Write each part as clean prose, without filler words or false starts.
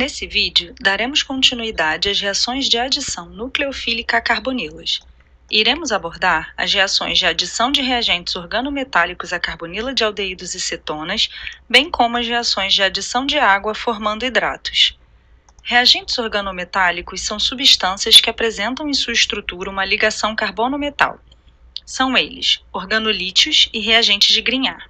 Nesse vídeo, daremos continuidade às reações de adição nucleofílica a carbonilas. Iremos abordar as reações de adição de reagentes organometálicos a carbonila de aldeídos e cetonas, bem como as reações de adição de água formando hidratos. Reagentes organometálicos são substâncias que apresentam em sua estrutura uma ligação carbono-metal. São eles organolítios e reagentes de Grignard.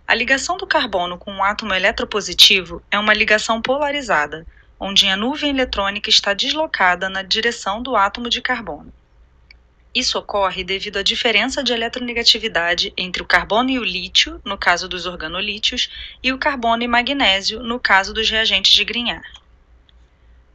A ligação do carbono com um átomo eletropositivo é uma ligação polarizada, onde a nuvem eletrônica está deslocada na direção do átomo de carbono. Isso ocorre devido à diferença de eletronegatividade entre o carbono e o lítio, no caso dos organolítios, e o carbono e magnésio, no caso dos reagentes de Grignard.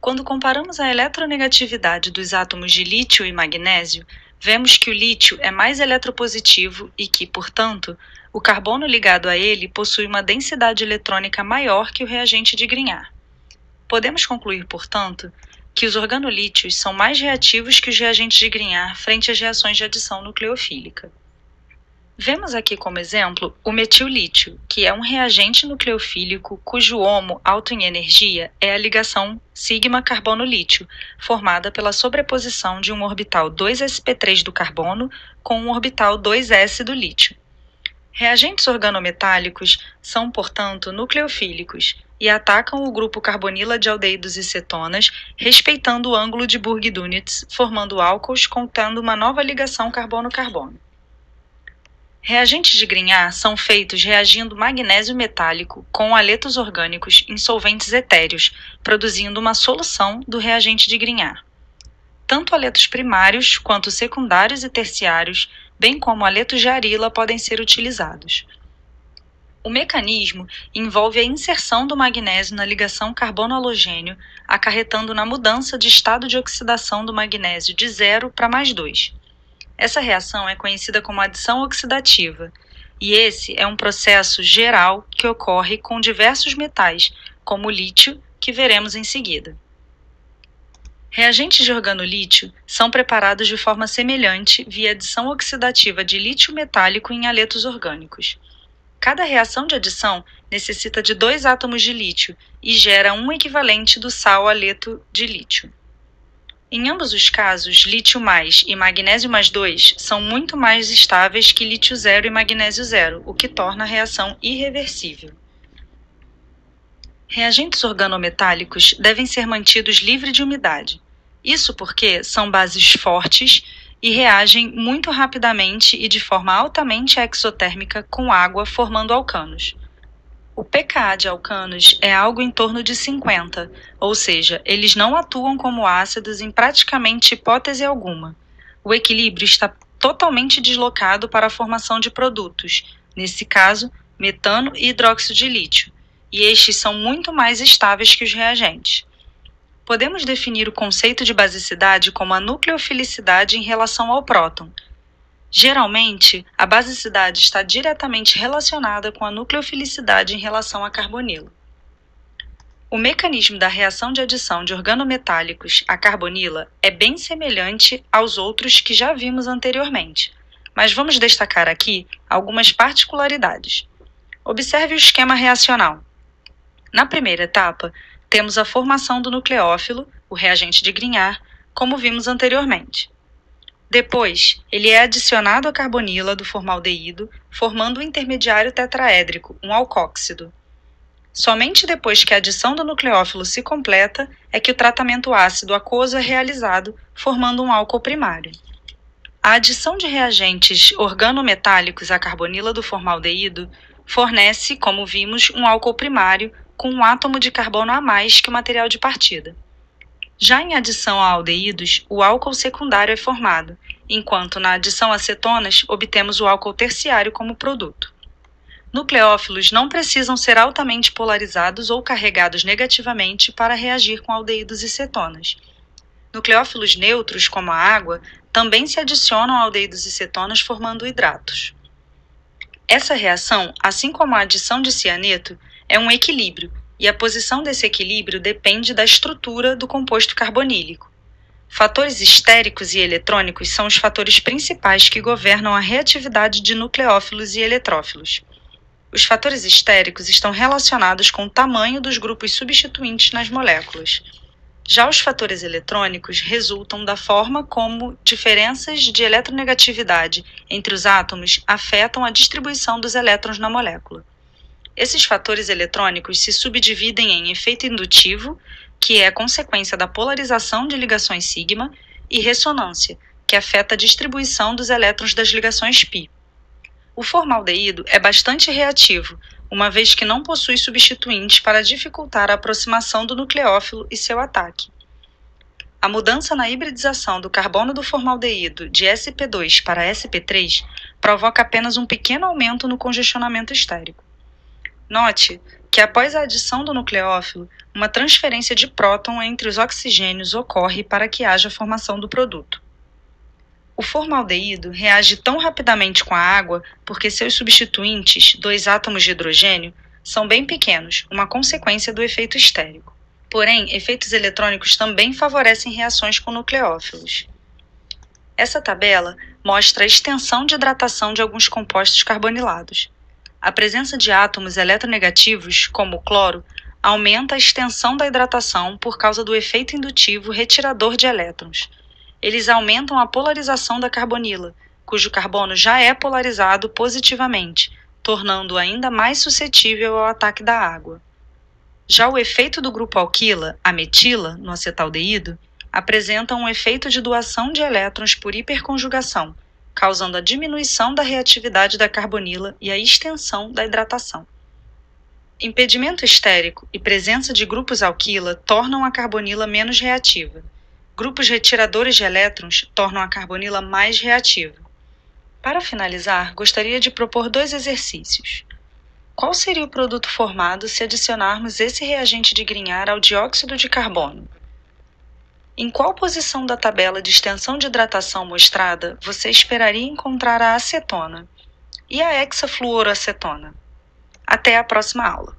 Quando comparamos a eletronegatividade dos átomos de lítio e magnésio, vemos que o lítio é mais eletropositivo e que, portanto, o carbono ligado a ele possui uma densidade eletrônica maior que o reagente de Grignard. Podemos concluir, portanto, que os organolítios são mais reativos que os reagentes de Grignard frente às reações de adição nucleofílica. Vemos aqui como exemplo o metil-lítio, que é um reagente nucleofílico cujo HOMO alto em energia é a ligação sigma-carbono-lítio, formada pela sobreposição de um orbital 2sp3 do carbono com um orbital 2s do lítio. Reagentes organometálicos são, portanto, nucleofílicos e atacam o grupo carbonila de aldeídos e cetonas, respeitando o ângulo de Burg-Dunitz, formando álcools contendo uma nova ligação carbono-carbono. Reagentes de Grignard são feitos reagindo magnésio metálico com haletos orgânicos em solventes etéreos, produzindo uma solução do reagente de Grignard. Tanto haletos primários quanto secundários e terciários, bem como haletos de arila, podem ser utilizados. O mecanismo envolve a inserção do magnésio na ligação carbono-halogênio, acarretando na mudança de estado de oxidação do magnésio de 0 para +2. Essa reação é conhecida como adição oxidativa, e esse é um processo geral que ocorre com diversos metais, como o lítio, que veremos em seguida. Reagentes de organolítio são preparados de forma semelhante via adição oxidativa de lítio metálico em haletos orgânicos. Cada reação de adição necessita de 2 átomos de lítio e gera um equivalente do sal haleto de lítio. Em ambos os casos, lítio e magnésio 2 são muito mais estáveis que lítio 0 e magnésio 0, o que torna a reação irreversível. Reagentes organometálicos devem ser mantidos livres de umidade. Isso porque são bases fortes e reagem muito rapidamente e de forma altamente exotérmica com água, formando alcanos. O pKa de alcanos é algo em torno de 50, ou seja, eles não atuam como ácidos em praticamente hipótese alguma. O equilíbrio está totalmente deslocado para a formação de produtos, nesse caso, metano e hidróxido de lítio, e estes são muito mais estáveis que os reagentes. Podemos definir o conceito de basicidade como a nucleofilicidade em relação ao próton. Geralmente, a basicidade está diretamente relacionada com a nucleofilicidade em relação à carbonila. O mecanismo da reação de adição de organometálicos à carbonila é bem semelhante aos outros que já vimos anteriormente, mas vamos destacar aqui algumas particularidades. Observe o esquema reacional. Na primeira etapa, temos a formação do nucleófilo, o reagente de Grignard, como vimos anteriormente. Depois, ele é adicionado à carbonila do formaldeído, formando um intermediário tetraédrico, um alcóxido. Somente depois que a adição do nucleófilo se completa é que o tratamento ácido aquoso é realizado, formando um álcool primário. A adição de reagentes organometálicos à carbonila do formaldeído fornece, como vimos, um álcool primário com um átomo de carbono a mais que o material de partida. Já em adição a aldeídos, o álcool secundário é formado, enquanto na adição a cetonas obtemos o álcool terciário como produto. Nucleófilos não precisam ser altamente polarizados ou carregados negativamente para reagir com aldeídos e cetonas. Nucleófilos neutros, como a água, também se adicionam a aldeídos e cetonas formando hidratos. Essa reação, assim como a adição de cianeto, é um equilíbrio, e a posição desse equilíbrio depende da estrutura do composto carbonílico. Fatores estéricos e eletrônicos são os fatores principais que governam a reatividade de nucleófilos e eletrófilos. Os fatores estéricos estão relacionados com o tamanho dos grupos substituintes nas moléculas. Já os fatores eletrônicos resultam da forma como diferenças de eletronegatividade entre os átomos afetam a distribuição dos elétrons na molécula. Esses fatores eletrônicos se subdividem em efeito indutivo, que é a consequência da polarização de ligações sigma, e ressonância, que afeta a distribuição dos elétrons das ligações π. O formaldeído é bastante reativo, uma vez que não possui substituintes para dificultar a aproximação do nucleófilo e seu ataque. A mudança na hibridização do carbono do formaldeído de sp2 para sp3 provoca apenas um pequeno aumento no congestionamento estérico. Note que após a adição do nucleófilo, uma transferência de próton entre os oxigênios ocorre para que haja a formação do produto. O formaldeído reage tão rapidamente com a água porque seus substituintes, 2 átomos de hidrogênio, são bem pequenos, uma consequência do efeito estérico. Porém, efeitos eletrônicos também favorecem reações com nucleófilos. Essa tabela mostra a extensão de hidratação de alguns compostos carbonilados. A presença de átomos eletronegativos, como o cloro, aumenta a extensão da hidratação por causa do efeito indutivo retirador de elétrons. Eles aumentam a polarização da carbonila, cujo carbono já é polarizado positivamente, tornando-o ainda mais suscetível ao ataque da água. Já o efeito do grupo alquila, a metila, no acetaldeído, apresenta um efeito de doação de elétrons por hiperconjugação, causando a diminuição da reatividade da carbonila e a extensão da hidratação. Impedimento estérico e presença de grupos alquila tornam a carbonila menos reativa. Grupos retiradores de elétrons tornam a carbonila mais reativa. Para finalizar, gostaria de propor 2 exercícios. Qual seria o produto formado se adicionarmos esse reagente de Grignard ao dióxido de carbono? Em qual posição da tabela de extensão de hidratação mostrada você esperaria encontrar a acetona? E a hexafluoroacetona? Até a próxima aula!